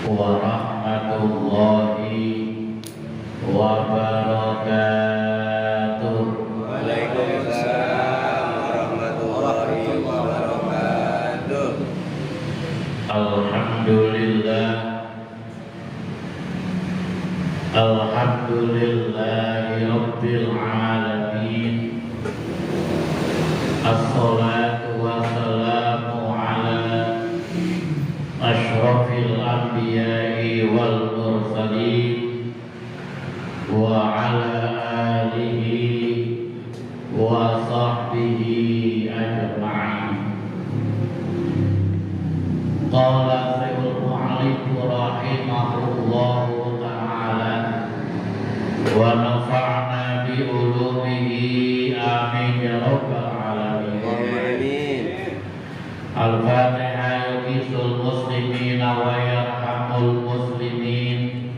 warahmatullahi wabarakatuh. Waalaikumsalam warahmatullahi wabarakatuh. Alhamdulillah, alhamdulillahi rabbil alamin. Assalatu wassalamu ala asyrafil anbiya'i wal mursalin wa ala alihi wa sahbihi ajma'in. Qala Sayyidul Mu'allif rahimahullahu ta'ala wa nafa'na bi ulumihi amin ya rabbal alamin. Al-Fatihah yuqisul muslimin wa yarhamul muslimin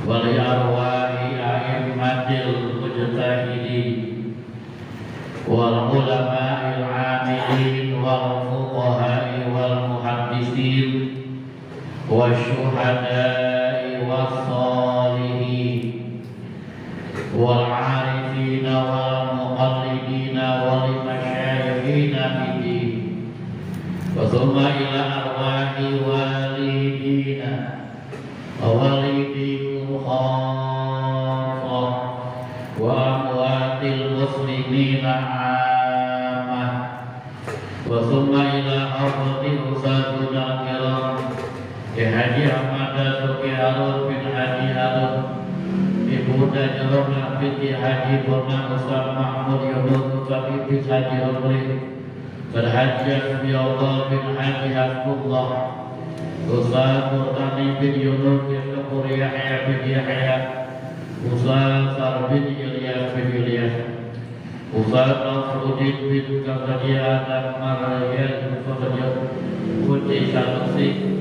wa li arwahi a'immatil mujtahidin wal ulama'il 'amilin wal fuqaha'i wal muhaddisin wasyuhada'i was shalihin wal 'arifina wal muqallidina wal masyayikhina fiddin wa thumma ila arwahi walidina wa walidikum khassah wa amwatil muslimina ammah wa thumma ila hafadhi usaduna kiram Haji Ahmad Suki Harun bin Haji Harun Ibu Najrul Binti Haji Purna Ustaz Mahmud Yunus Ustaz Iblis Haji Umri Berhaji Abdullah bin Haji Hasbullah Ustaz Murtani bin Yunus Yusuf Yahya bin Yahya Ustaz Sar bin Ilyas bin Ilyas Ustaz Nasruddin bin Kabadia dan Marayat Mufassir Kunci Sanusi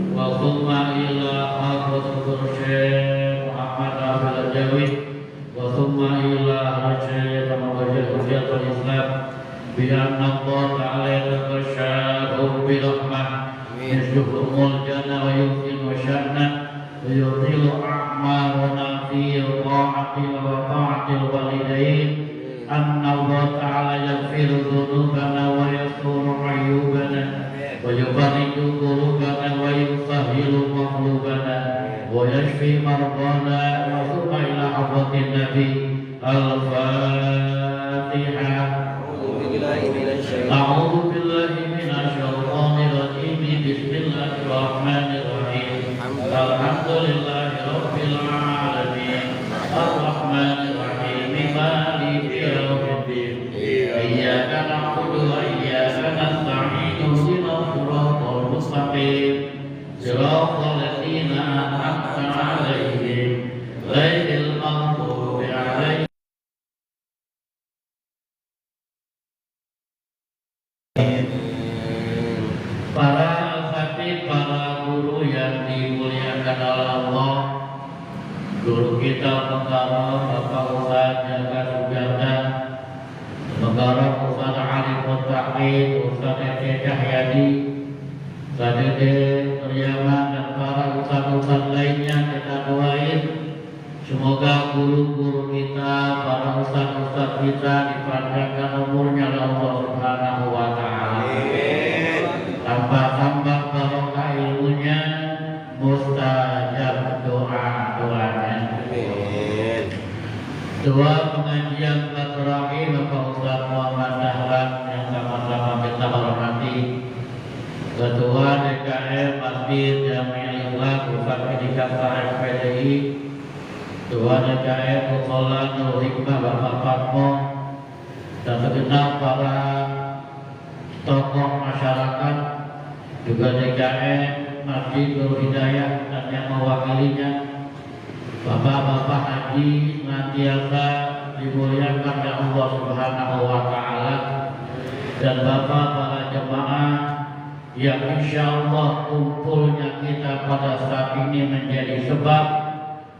wa thumma ila hadratul Syekh Muhammad Abdul Jawi wa thumma ila Syekh Muhammad Hujjatul Islam bi anna Allah ta'ala tasya'u bi rahmah yashkurul jannah wa yuqinu sya'na wa yudhilu a'maruna fi ta'ati wa ta'atil walidain anna Allah ta'ala yaghfiru dhunubana wa yasturu 'ayubana wa yubarridu qulubana wa yusahhilu maqlubana wa yashfi mardana wa thumma ila hadratin nabi al-Fatihah. A'udzu billahi minasy syaithanir rajim. Bismillahirrahmanir rahim. Alhamdulillahi rabbil alamin. Ar-rahmanir rahim. Maliki yaumiddin. Iyyaka na'budu wa iyyaka nasta'in. Shiratal mustaqim. Shiratal ladzina an'amta 'alaihim ghairil maghdubi 'alaihim. Para asatidz, para guru yang dimuliakan oleh Allah, guru kita Menggarong Bapak Ustaz Jaga Suganda, Menggarong Ustaz Arif Mutaqid, Ustaz Ece Cahyadi, Ustaz Dede Priyaman, dan para ustaz-ustaz lainnya kita doain semoga guru-guru kita, para ustaz-ustaz kita dipanjangkan umurnya oleh Allah Subhanahu wa ta'ala. Tambah-tambah barokah ilmunya, mustajab doa-doanya. Doa pengajian terakhir Bapak Ustaz Muhammad Dahlan yang sama-sama kita hormati, Ketua DKM Masjid Jami'il Ikhlas Pusat Pendidikan FPDI, Ketua DKM Musola Nurul Hikmah Bapak Fatmo, dan segenap para tokoh masyarakat, juga DKM Masjid Nurul Hidayah dan yang mewakilinya, Bapak-bapak haji senantiasa dimuliakan oleh Allah Subhanahu wa ta'ala, dan Bapak para jemaah yang insya Allah kumpulnya kita pada saat ini menjadi sebab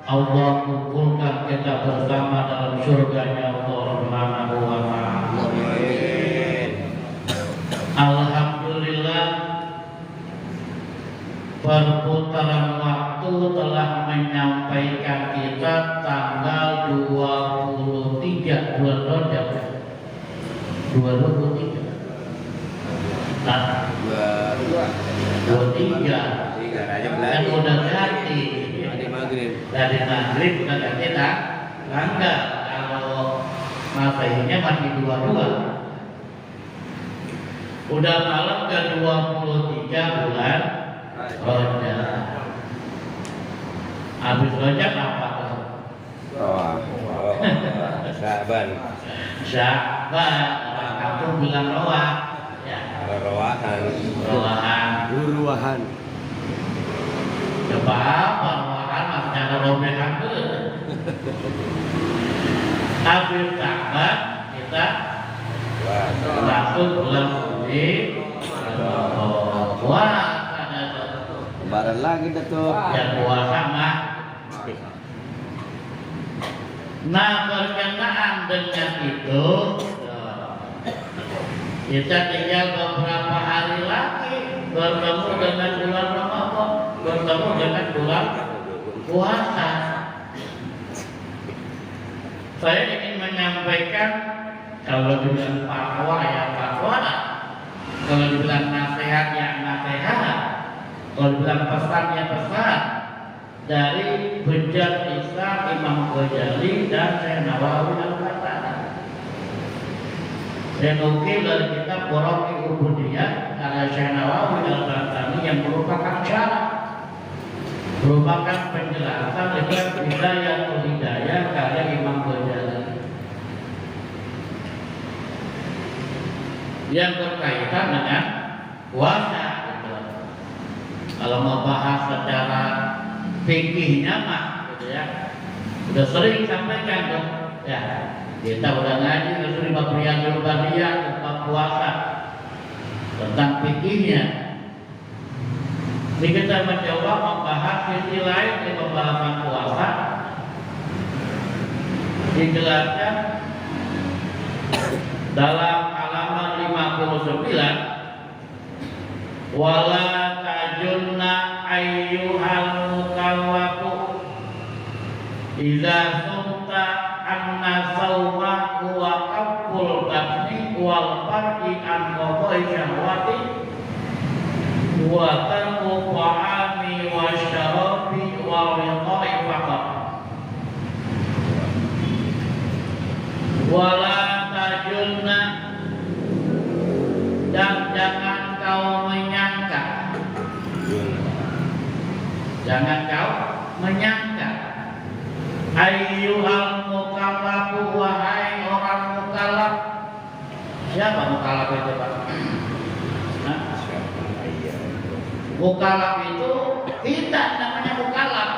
Allah kumpulkan kita bersama dalam surganya Allah Subhanahu wa ta'ala. Alhamdulillah, perputaran waktu telah menyampaikan kita tanggal 23 bulan Rajab 2023 dan udah ganti dari maghrib udah ganti tanggal. Kalau Masehinya masih 22, udah malam ke 23 bulan Rajab. Habis Rajab apa tuh? Sya'ban. Orang kampung bilang roah. Ya. Ruahan. Coba apa ruahan? Maksudnya robekan tuh. Habis Sya'ban kita langsung bulan suci. Lebaran lagi dah tuh. Yang puasa mah. Nah, berkenaan dengan itu kita tinggal beberapa hari lagi bertemu dengan bulan Ramadan, bertemu dengan bulan puasa. Saya ingin menyampaikan, kalau dibilang fatwa ya fatwa, kalau dibilang nasihat ya nasihat, kalau dibilang pesan ya pesan dari Hujjah Islam Imam Ghazali dan Syekh Nawawi Al-Qasani. Saya nukil dari kitab Qur'an Ubudiyah karya Syekh Nawawi Al-Qasani yang merupakan syarat, merupakan penjelasan dengan Hidayatul Hidayah karya Imam Ghazali yang berkaitan dengan puasa. Kalau mau bahas secara fikihnya mah, gitu ya, udah sering sampaikan tuh, ya, kita udah ngaji Rasul bab Riyadul Badiyah bab puasa tentang fikihnya. Jadi kita mencoba membahas sisi lain di pembahasan puasa. Dijelaskan dalam halaman 59, wala tajunna ayyuhal mukallafu idza sumta anna sawma huwa qaful batni wal farji an qadai syahwati wa tarku ta'ami wa syarabi wa wiqa'i faqat. Wala tajunna, dan jangan kau menyangka, jangan kau menyangka, ayyuhal mukallafu, wahai orang mukallaf. Siapa mukallaf itu Pak? Nah, mukallaf itu kita namanya mukallaf,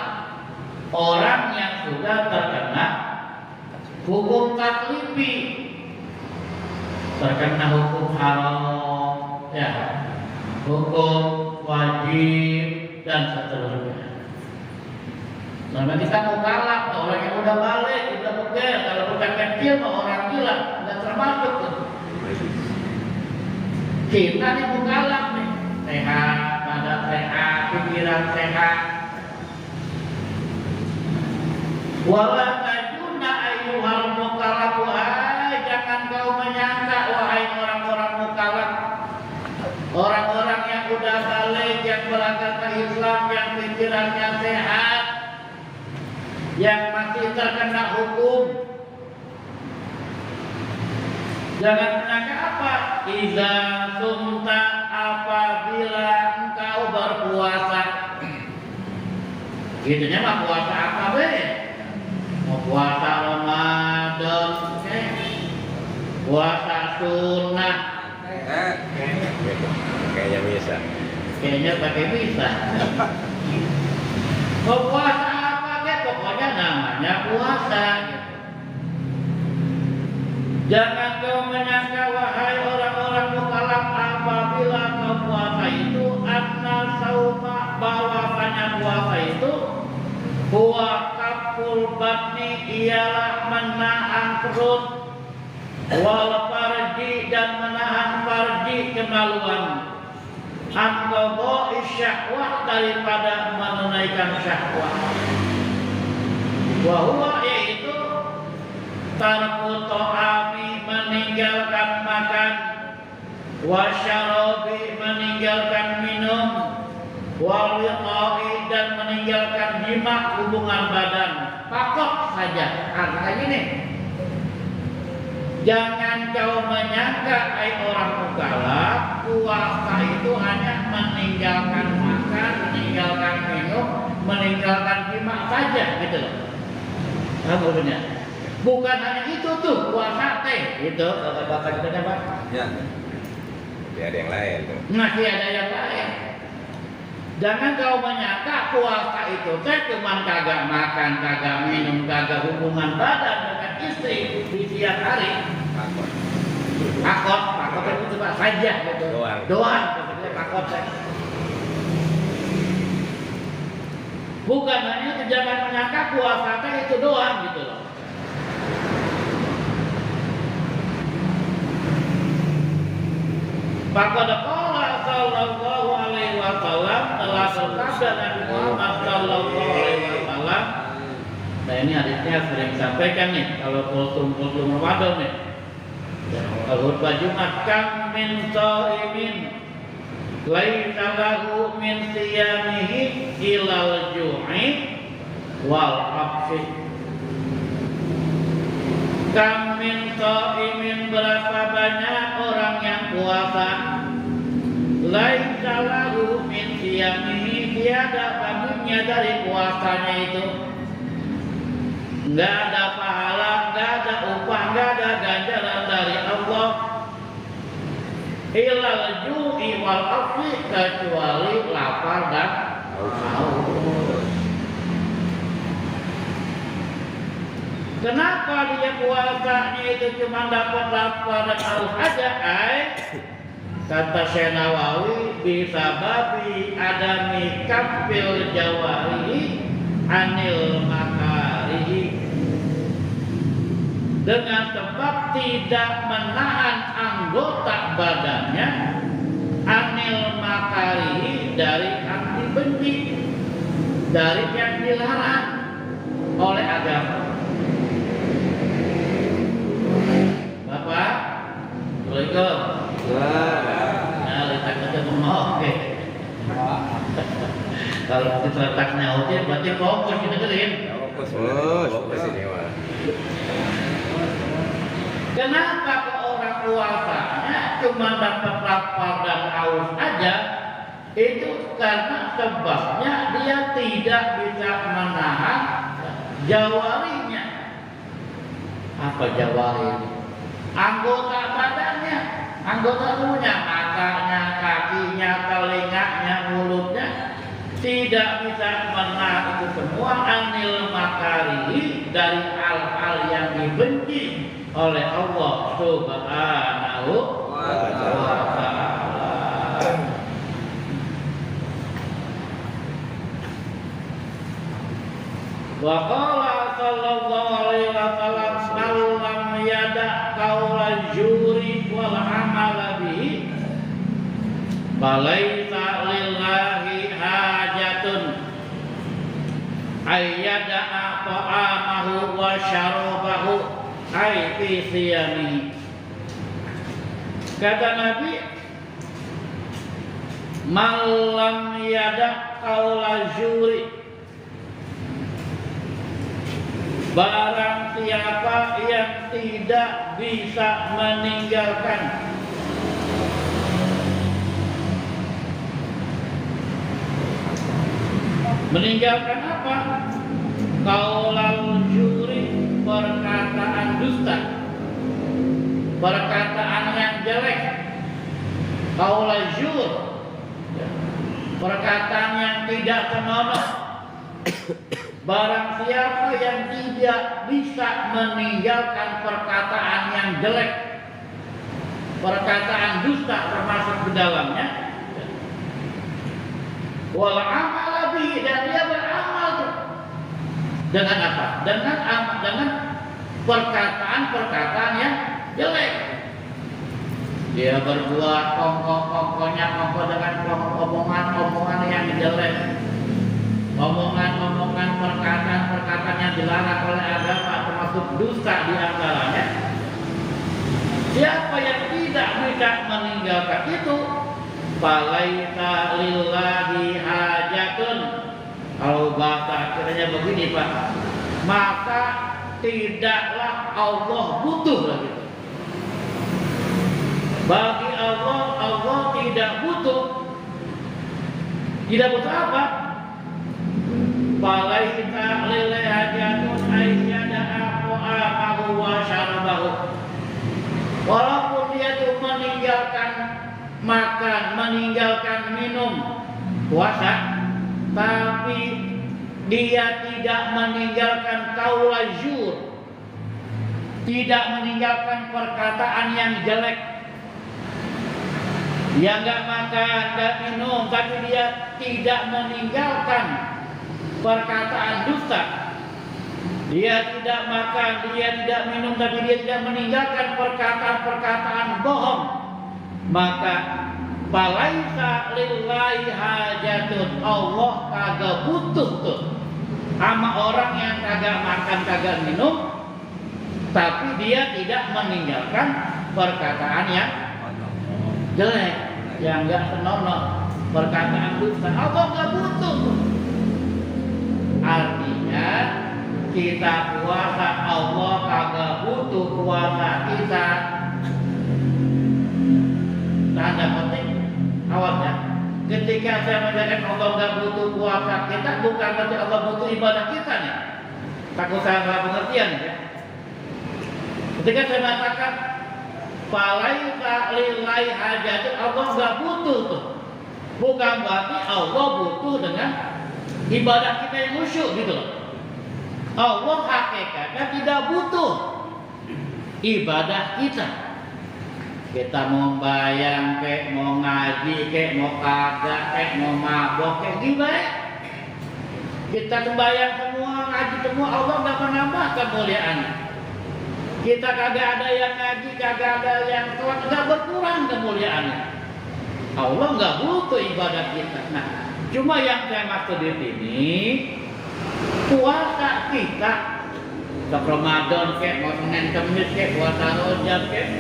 orang yang sudah terkena hukum taklifi, terkena hukum haram, ya, hukum wajib dan seterusnya. Nah, kita mukallaf, orang yang udah balik, udah pegel. Kalau bukan kecil, mah orang gila, nggak termasuk tuh. Kita nih mukallaf nih, sehat, badan sehat, pikiran sehat. Wala tajunna ayyuhal mukallaf, jangan kau menyangka wahai orang-orang mukallaf, orang-orang yang udah balik, yang beragama Islam, yang pikirannya sehat, yang masih terkena hukum. Jangan menyangka apa? Iza sumta, apabila engkau berpuasa. Gitunya mah puasa apa be? Mau puasa Ramadan, puasa sunnah. Kayaknya bisa. Kayaknya pakai bisa. Mau puasa apa be? Pokoknya namanya puasa. Jangan kau menyangka wahai orang-orang mukallaf, apabila kau puasa itu anna sauma, bahwasanya puasa itu huwa kaful batni, ialah menahan perut, wal farji, dan menahan farji kemaluan. Anggogo syahwat daripada menunaikan syahwat. Wahwa yaitu tarku to'ami meninggalkan makan, wasyarobi meninggalkan minum, waliqai dan meninggalkan jima hubungan badan. Pakok saja. Artinya gini, jangan kau menyangka hai orang mukallaf puasa itu hanya meninggalkan makan, meninggalkan minum, meninggalkan jima saja gitu loh. Maksudnya bukan hanya itu tuh puasa teh gitu kata bapak kita Pak. Ya. Tidak ada yang lain tuh. Masih ada yang lain. Jangan kau menyangka puasa itu teh cuma kagak makan, kagak minum, kagak hubungan badan dengan istri di siang hari. Pakot itu cuma saja gitu. Doang maksudnya pakot teh. Bukan hanya itu, jangan menyangka puasa teh itu doang gitu loh. Faqad qala sallallahu alaihi wasallam, telah bersabda Nabi Muhammad sallallahu alaihi wasallam. Nah ini hadisnya sering sampaikan nih kalau kultum Ramadan nih. Kalau khutbah Jumat, kam min shaimin laisa lahu min siyamihi ilal ju'i wal afsi. Kam min shaimin, berapa banyak orang yang puasa, laisa lahu min siyamihi, tiada baginya dari puasanya itu, enggak ada pahala, enggak ada upah, enggak ada ganjaran dari Allah, ilal ju'i wal afsi, kecuali lapar dan haus. Kenapa dia puasanya itu cuma dapat lapar dan haus aja? Kata Syekh Nawawi, bisa babi adami kafil jawarihi anil makarihi, dengan sebab tidak menahan anggota badannya anil makarihi, dari yang dibenci, dari yang dilarang oleh agama. Bapak, Assalamualaikum. Nah, letaknya oke. Kalau kita letaknya oke, berarti fokus kita dengerin. Fokus ini mah. Kenapa ke orang puasanya cuma dapat lapar dan haus aja? Itu karena sebabnya dia tidak bisa menahan jawarinya. Apa jawari? Anggota badannya, anggota tubuhnya, matanya, kakinya, telinganya, mulutnya, tidak bisa menahan itu semua anil makarihi, dari hal-hal yang dibenci oleh Allah Subhanahu wa ta'ala. Wa qala sallallahu alaihi wasallam, sallam yada qaula juri wal amala bihi falaisa lillahi hajatun ayyada ta'amahu wa syarabahu ay fi siyamihi. Kata Nabi, malam yada qaula juri, barang siapa yang tidak bisa meninggalkan apa? Qaulal juri, perkataan dusta, perkataan yang jelek. Qaulal jur, perkataan yang tidak senonoh. Barang siapa yang tidak bisa meninggalkan perkataan yang jelek, perkataan dusta termasuk di dalamnya, wal amal bihi, dan dia beramal dengan apa? Dengan perkataan-perkataan yang jelek. Dia berbuat kongko-kongkonya dengan omongan-omongan yang jelek, omongan-omongan perkataan-perkataan yang dilarang oleh agama, termasuk dusta di antaranya. Siapa yang tidak bisa meninggalkan itu, falaisa lillahi hajatun. Kalau bahasa akhirnya begini Pak, maka tidaklah Allah butuh lagi. Bagi Allah, Allah tidak butuh. Tidak butuh apa? Falaisa lillahi hajatun ayyada'a ta'amahu wa syarabahu. Walaupun dia itu meninggalkan makan, meninggalkan minum, puasa, tapi dia tidak meninggalkan qaula zur, tidak meninggalkan perkataan yang jelek. Dia enggak makan, enggak minum, tapi dia tidak meninggalkan perkataan dusta. Dia tidak makan, dia tidak minum, tapi dia tidak meninggalkan perkataan-perkataan bohong. Maka falaisa lillahi hajatun. Allah kagak butuh tuh sama orang yang kagak makan, kagak minum, tapi dia tidak meninggalkan perkataan yang jelek, yang enggak senonoh, perkataan dusta. Allah enggak butuh. Artinya kita puasa, Allah kagak butuh puasa kita. Tanda petik, awas ya. Ketika saya menjadikan Allah nggak butuh puasa kita, bukan berarti Allah butuh ibadah kita nih. Takut saya salah pengertian ya. Ketika saya mengatakan falaisa lillahi hajatun, Allah nggak butuh tuh, bukan berarti Allah butuh dengan ibadah kita yang khusyuk gitu loh. Allah hakikatnya tidak butuh ibadah kita. Kita mau bayang, kayak mau ngaji, kayak mau kagak, kayak mau mabok, kayak gimana? Kita sembahyang semua, ngaji semua, Allah nggak pernah nambah kemuliaannya. Kita kagak ada yang ngaji, kagak ada yang sholat, nggak berkurang kemuliaannya. Allah nggak butuh ibadah kita. Nah, cuma yang saya maksud di sini, puasa kita, untuk Ramadan kayak mau Senin Kamis kayak puasa Rajab kayak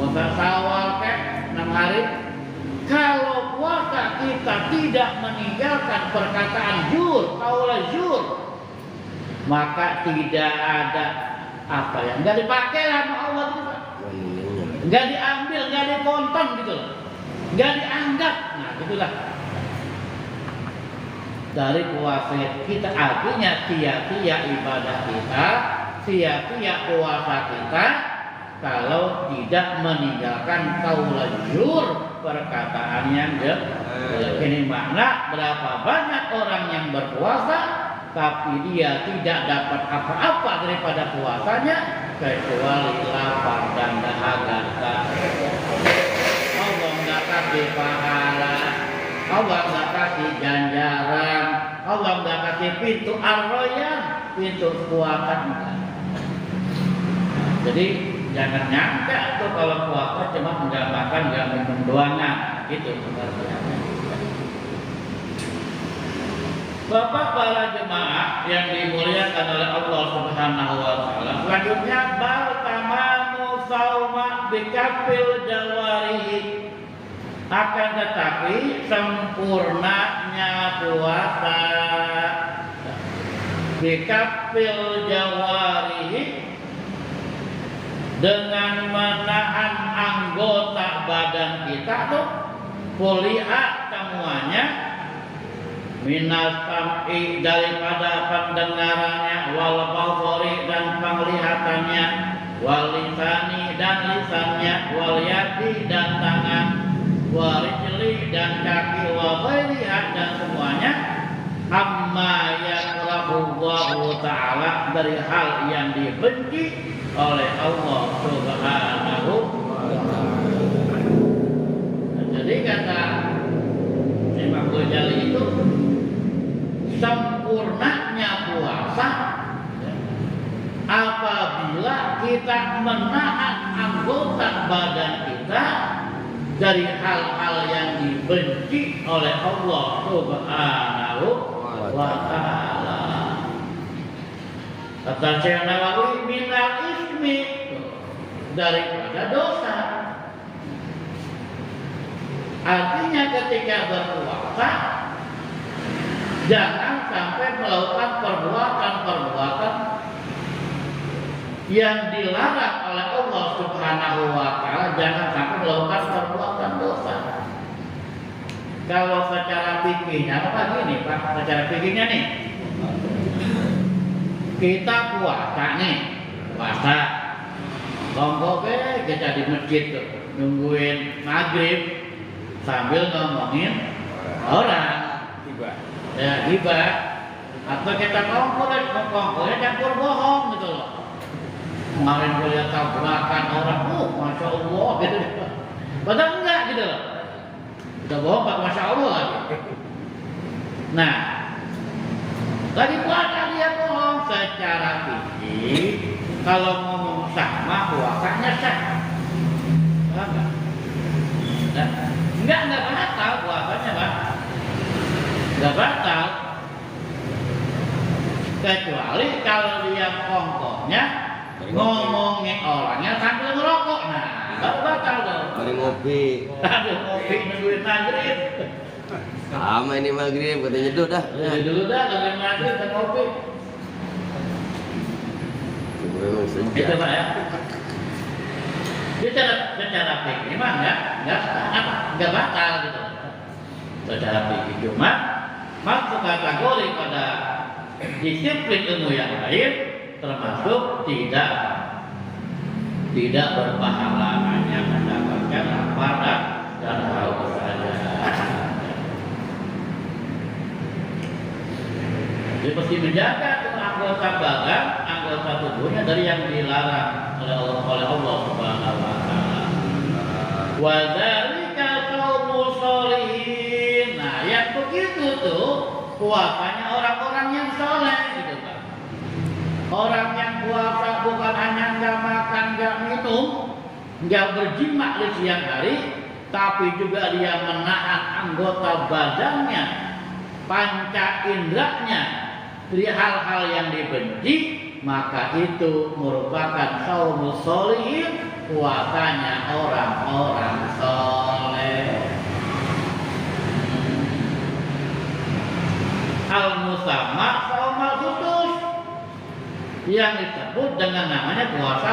puasa Syawal kayak 6 hari. Kalau puasa kita tidak meninggalkan perkataan zur, qaula zur, maka tidak ada apa yang nggak dipakai sama Allah itu, nggak diambil, nggak dikonten gitu loh, nggak dianggap. Nah itulah dari puasa kita, artinya sia-sia ibadah kita, sia-sia puasa kita kalau tidak meninggalkan qaula zur, perkataan yang jelek. Ini makna berapa banyak orang yang berpuasa tapi dia tidak dapat apa-apa daripada puasanya kecuali lapar dan dahaga. Allah nggak kasih pahala, Allah nggak kasih ganjaran, Allah nggak kasih pintu ar-rayyan, pintu puasa. Jadi jangan nyangka tuh kalau puasa cuma nggak makan, nggak minum doang, itu sebenarnya. Bapak para jemaah yang dimuliakan oleh Allah Subhanahu wa taala, selanjutnya bal tamamu sauma bikafil jawarihi, akan tetapi sempurnanya puasa bikafil jawarihi, dengan menahan anggota badan kita tuh kuliah semuanya, minas sam'i, daripada pendengarannya, wal basari, dan penglihatannya, wal lisani, dan lisannya, wal yadi, dan tangan, wal rijli, dan kaki, wal ghairiha, dan semuanya, amma yakrahu Allahu ta'ala, dari hal yang dibenci oleh Allah Subhanahu wa ta'ala. Jadi kata Imam Ghazali itu, sempurnanya puasa apabila kita menahan anggota badan kita dari hal-hal yang dibenci oleh Allah Subhanahu wa ta'ala. Kata Syekh Nawawi, minal ismi, daripada dosa. Artinya ketika berpuasa jangan sampai melakukan perbuatan-perbuatan yang dilarang oleh Allah Subhanahu wa ta'ala. Jangan sampai melakukan perbuatan dosa. Kalau secara fikihnya apa gini Pak? Secara fikihnya nih, kita puasa, kongkoke kita di masjid tuh nungguin maghrib sambil ngomongin orang, gibah, atau kita kongkoke campur bohong gitu loh. Kemarin gue lihat tabrakan orang, masya Allah gitu. Padahal enggak gitu loh. Udah bohong pakai masya Allah lagi. Nah, lagi puasa dia bohong secara fikih. Kalau ngomong sama puasanya sah. Enggak batal puasanya, Pak. Enggak batal. Kecuali kalau dia kongkonya ngomongin orangnya sambil ngerokok, nah baru batal dong. Mari ngopi. Sambil ngopi nungguin maghrib. Sama ini maghrib, katanya nyeduh dah. Dulu dah nungguin maghrib dan ngopi. Itu Pak ya. Secara fikih mah enggak batal gitu. Secara fikih cuma masuk kategori pada disiplin ilmu yang lain, termasuk tidak berpahala, hanya mendapatkan lapar dan haus saja. Jadi mesti menjaga anggota badan, anggota tubuhnya dari yang dilarang oleh Allah Subhanahu wa ta'ala. Wa dzalika shaumul sholihin. Nah, yang begitu tuh puasanya orang-orang yang soleh gitu Pak. Orang yang puasa bukan hanya nggak makan, nggak minum, nggak berjima di siang hari, tapi juga dia menahan anggota badannya, panca inderanya dari hal-hal yang dibenci, maka itu merupakan shaumul sholihin, puasanya orang-orang soleh. Al-musamma shaumul khusus, yang disebut dengan namanya puasa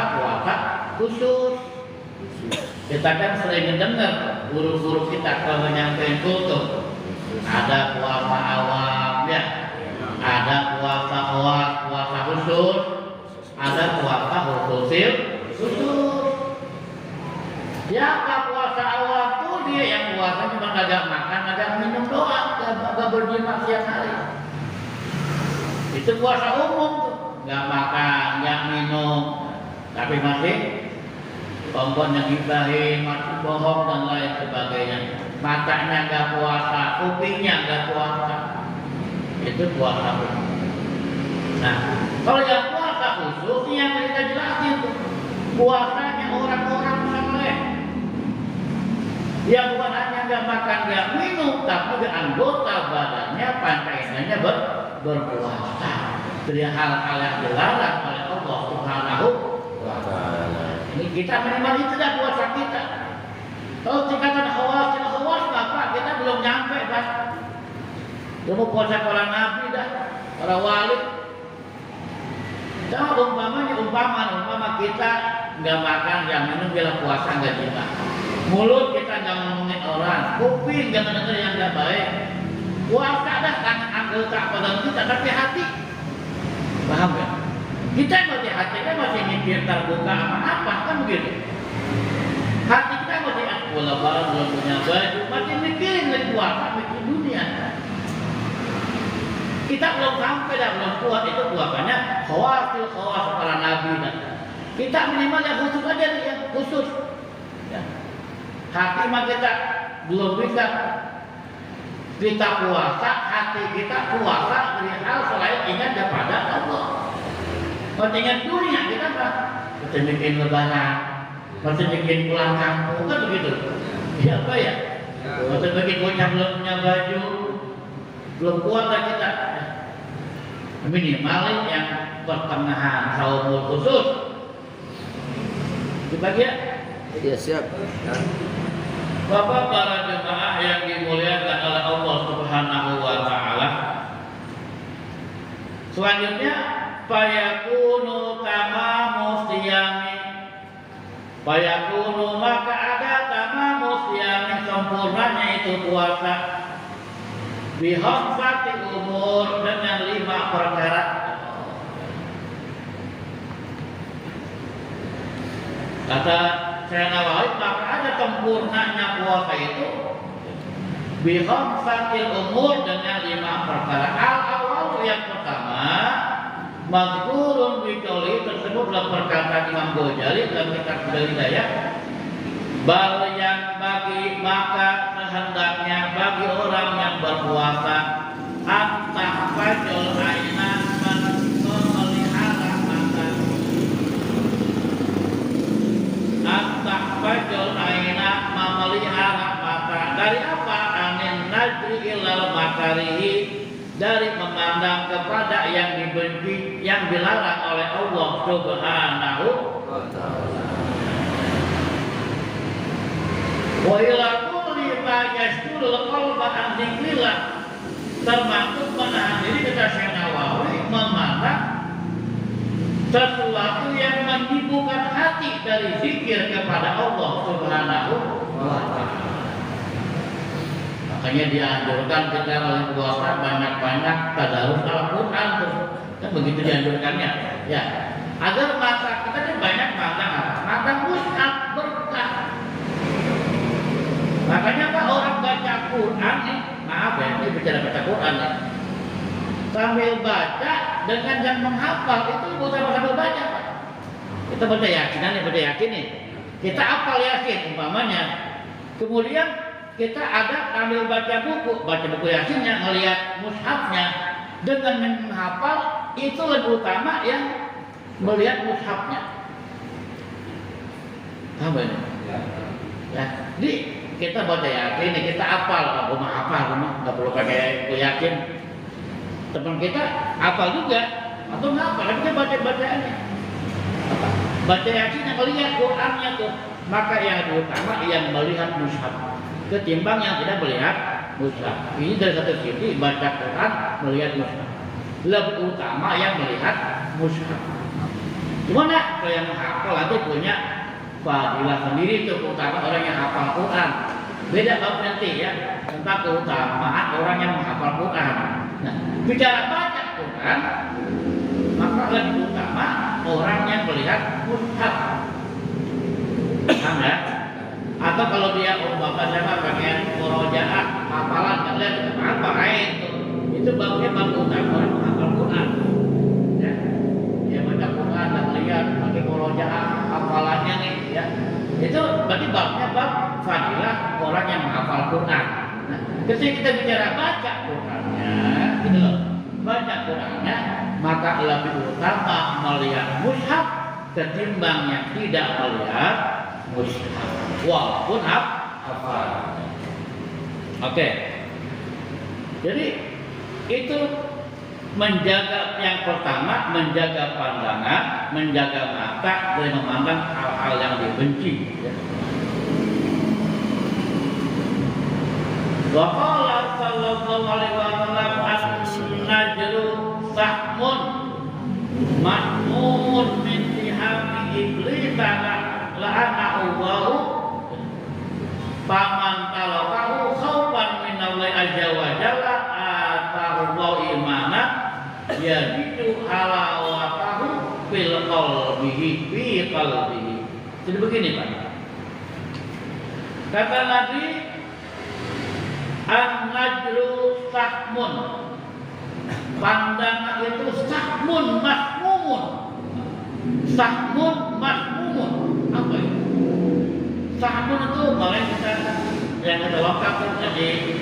khusus. Kita kan sering mendengar guru-guru kita kalau nyampein kultur, ada puasa awam ya, ada puasa awal, puasa khusus, ada puasa khusus. Siapa puasa awal tuh dia yang puasa cuma kagak makan, kagak minum doang, kagak berjima siang hari. Itu puasa umum tuh, nggak makan, nggak minum, tapi masih komponnya gibahin, masih bohong dan lain sebagainya. Matanya nggak puasa, kupingnya nggak puasa. Itu puasa umum. Nah, kalau yang puasa khusus yang kita jelasin tuh, puasanya orang-orang soleh. Dia bukan hanya nggak makan, nggak minum, tapi juga anggota badannya, panca inderanya berpuasa dari hal-hal yang dilarang oleh Allah Subhanahu wa ta'ala. Ini kita minimal itu dah puasa kita. Kalau tingkatan khawas, Bapak, kita belum nyampe, Pak. Ilmu puasa para nabi dah, para wali. Coba umpama kita nggak makan, nggak minum, bila puasa nggak jima. Mulut kita nggak ngomongin orang, kuping nggak mendengar yang nggak baik. Puasa dah kan anggota badan kita, tapi hati, paham ya? Kita masih hati kita masih mikir terbuka apa kan begitu. Hati kita masih lebaran belum punya baju, masih mikirin lagi puasa, mikir dunia. Kita belum sampai dah, belum kuat itu puasanya khawas para nabi dah. Kita minimal yang khusus aja nih, yang khusus. Ya. Hati mah kita belum bisa. Kita puasa, hati kita puasa dari hal selain ingat kepada Allah. Kalau ingat dunia kita apa? Kita bikin lebaran, masih bikin pulang kampung kan begitu. Ya apa ya? Masih bikin bocah belum punya baju, belum kuat lah kita. Minimal yang pertengahan saumul khusus. Dibagi ya? Iya siap. Bapak para jemaah yang dimuliakan oleh Allah Subhanahu wa taala. Selanjutnya fayakunu tamamu siyami. Fayakunu maka ada tamamu siyami sempurnanya itu puasa. Bihafati umur dengan 5 perkara. Kata Syekh Nawawi, maka ada sempurnanya puasa itu bihafati umur dengan 5 perkara. Al-awal yang pertama, mazkurun biqauli tersebut dalam perkataan Imam Ghazali dalam kitab Al-Hidayah. Bal yang bagi maka sehendaknya bagi orang yang berpuasa at-tahfajul ainan memelihara mata. At-tahfajul ainan memelihara mata dari apa? Anin najri ilal makarihi, dari memandang kepada yang dibenci, yang dilarang oleh Allah Subhanahu wa ta'ala. Wa ila kulli ma yashghulul qalba an dzikrillah, termasuk menahan diri kata Syekh Nawawi memandang sesuatu yang menyibukkan hati dari zikir kepada Allah Subhanahu wa ta'ala. Makanya dianjurkan kita oleh puasa banyak-banyak tadarus Al-Quran tuh. Kan begitu dianjurkannya. Ya, agar mata kita ini banyak mandang apa? Mandang mushaf berkah. Makanya Pak orang baca Quran nih, maaf ya, ini bicara baca Quran nih. Sambil baca dengan yang menghafal itu bukan sambil baca Pak. Kita baca yakinan nih, baca yakin nih. Kita hafal yakin umpamanya. Kemudian kita ada ambil baca buku yakinnya, ngelihat mushafnya dengan menghafal itu lebih utama yang melihat mushafnya. Apa ini? Ya, jadi kita baca yakin, kita hafal, rumah hafal, nggak perlu pakai buku yakin. Teman kita hafal juga, atau nggak hafal, tapi kita bacaannya. Baca yakinnya, melihat Qurannya tuh, maka yang utama yang melihat mushaf ketimbang yang tidak melihat mushaf. Ini dari satu sisi baca Quran melihat mushaf lebih utama yang melihat mushaf. Gimana kalau yang menghafal itu punya fadilah sendiri, itu keutamaan orang yang hafal Quran. Beda bab nanti ya tentang keutamaan orang yang menghafal Quran. Nah, bicara baca Quran maka lebih utama orang yang melihat mushaf. Paham ya? Atau kalau dia baca bagian murojaah hafalan kalian apa itu babnya bab utama orang menghafal Quran. Ya, dia baca Quran dan lihat pakai murojaah hafalannya nih ya. Itu berarti babnya bab fadilah orang yang menghafal Quran. Nah, ketika kita bicara baca Qurannya, gitu loh, baca Qurannya, maka lebih utama melihat mushaf ketimbang yang tidak melihat mushaf. Walaupun hafal. Oke. Jadi itu menjaga, yang pertama menjaga pandangan, menjaga mata dari memandang hal-hal yang dibenci. Wa qala sallallahu alaihi wasallam an-najru sahmun mahmun min tihami iblis la'anahu paman talaqahu khaufan min Allah azza wa jalla atahu imana yajidu halawatahu fil qalbihi. Jadi begini Pak, kata Nabi, an-najru sahmun, pandangan itu sahmun mahmumun. Sahmun mahmumun apa itu? Sahmun itu kemarin kita yang ada lengkap di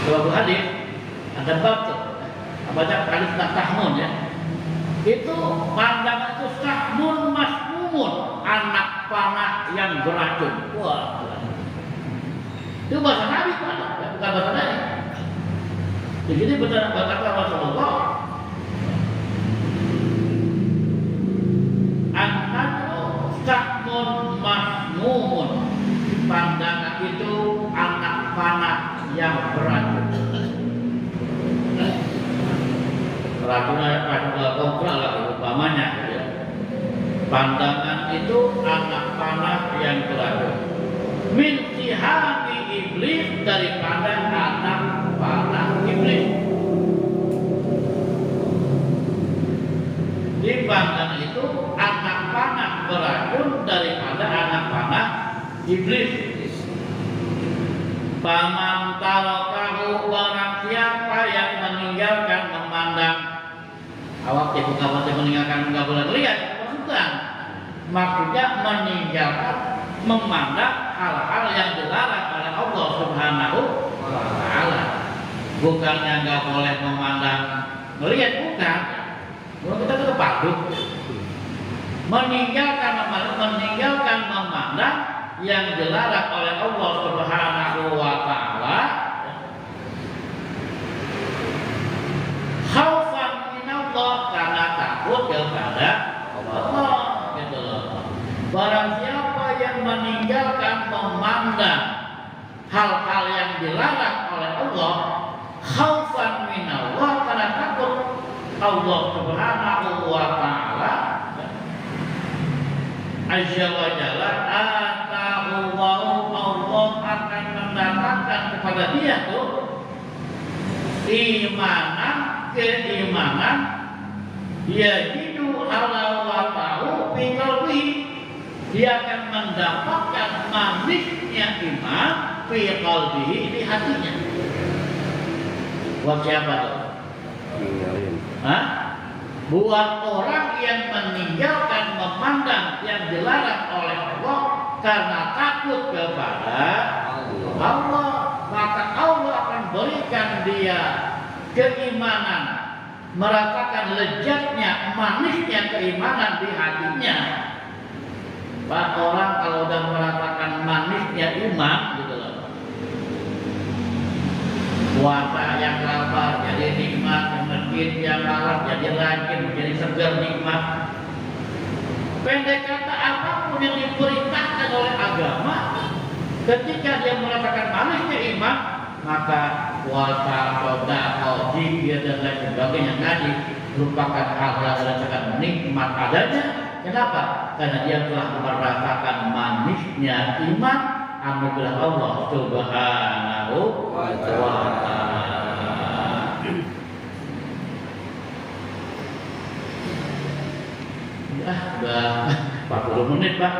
beberapa hadis ada bab tuh, baca hadis tentang sahmun ya. Itu pandangan itu sahmun mahmumun. samun, anak panah yang beracun. Wah, itu bahasa Nabi Pak, bukan bahasa Nabi. Jadi benar berkata Rasulullah, an-najmu samun mahmumun. Pandangan itu anak panah yang beracun. Racun konkret lah umpamanya. Pandangan itu anak panah yang beracun. Min sihami iblis, daripada anak panah iblis. Di pandangan itu anak panah beracun daripada anak panah iblis. Paman tarokahu, barang siapa yang meninggalkan memandang, awak bukan meninggalkan nggak boleh lihat, bukan. Maksudnya meninggalkan memandang hal-hal yang dilarang oleh Allah Subhanahu wa Ta'ala. Bukannya nggak boleh memandang melihat, bukan. Kalau kita tetap patuh. Meninggalkan memandang yang dilarang oleh Allah Subhanahu wa Ta'ala, khaufan minallah, karena takut kepada Allah, gitu loh. Barang siapa yang meninggalkan memandang hal-hal yang dilarang oleh Allah, khaufan minallah, karena takut Allah Subhanahu wa Ta'ala, azza wa jalla, Allah akan mendatangkan kepada dia tuh keimanan, yajidu halawatahu fi qalbi, dia akan mendapatkan manisnya iman fi qalbihi, di hatinya. Buat siapa tuh? Hah? Buat orang yang meninggalkan memandang yang dilarang oleh Allah karena takut kepada Allah, maka Allah akan berikan dia keimanan, merasakan lezatnya, manisnya keimanan di hatinya. Pak, orang kalau udah merasakan manisnya iman, gitu loh, puasa yang lapar jadi nikmat, masjid yang lapar jadi rajin, jadi segar nikmat. Pendek kata, apapun yang diperintahkan oleh agama, ketika dia merasakan manisnya iman, maka puasa, sedekah, zikir dan lain sebagainya tadi merupakan hal yang dirasakan nikmat adanya. Kenapa? Karena dia telah merasakan manisnya iman, anugerah Allah Subhanahu wa Ta'ala. Udah 40 menit Pak.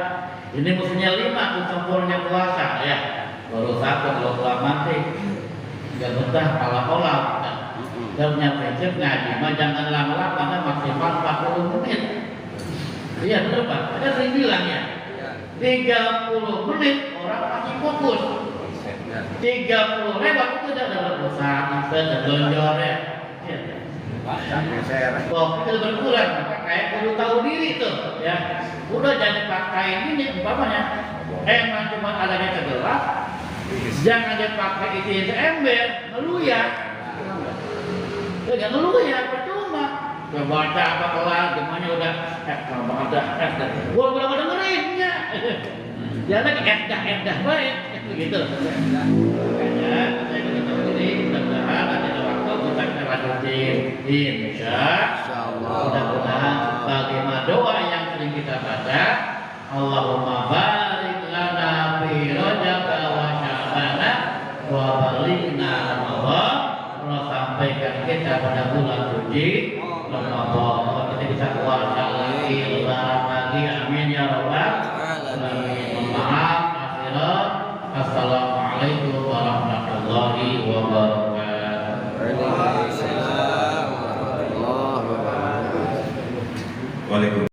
Ini musuhnya 5 untuk sempurna puasa ya. Baru 1 kalau telah mati. Gak betah olah-olah. Dan punya prinsip ngaji mah jangan lama-lama, karena maksimal 40 menit. Iya betul Pak. Ada sering bilang ya, 30 menit orang masih fokus. 30 lewat itu udah berusaha, bisa lonjor ya. Oh, itu berkurang, maka kayak perlu tahu diri tuh, ya. Udah jangan pakai ini, umpamanya emang cuma adanya segelas, jangan dipakai isi ember, ngeluyak. Jangan ngeluyak, percuma. Baca apa kelar, gimana udah, kalau ada gua belum dengerinnya. Jangan lagi edah baik, begitu. Makanya saya ketemu ini, mudah-mudahan ada waktu kita lanjutin, insyaallah. Mudah-mudahan bagaimana doa yang sering kita baca, Allahumma barik lana fi Rajab wa Sya'ban wa balighna Ramadan. Allah sampaikan kita pada bulan suci Ramadan, kita bisa puasa lagi, lebaran lagi, amin ya rabbal alamin.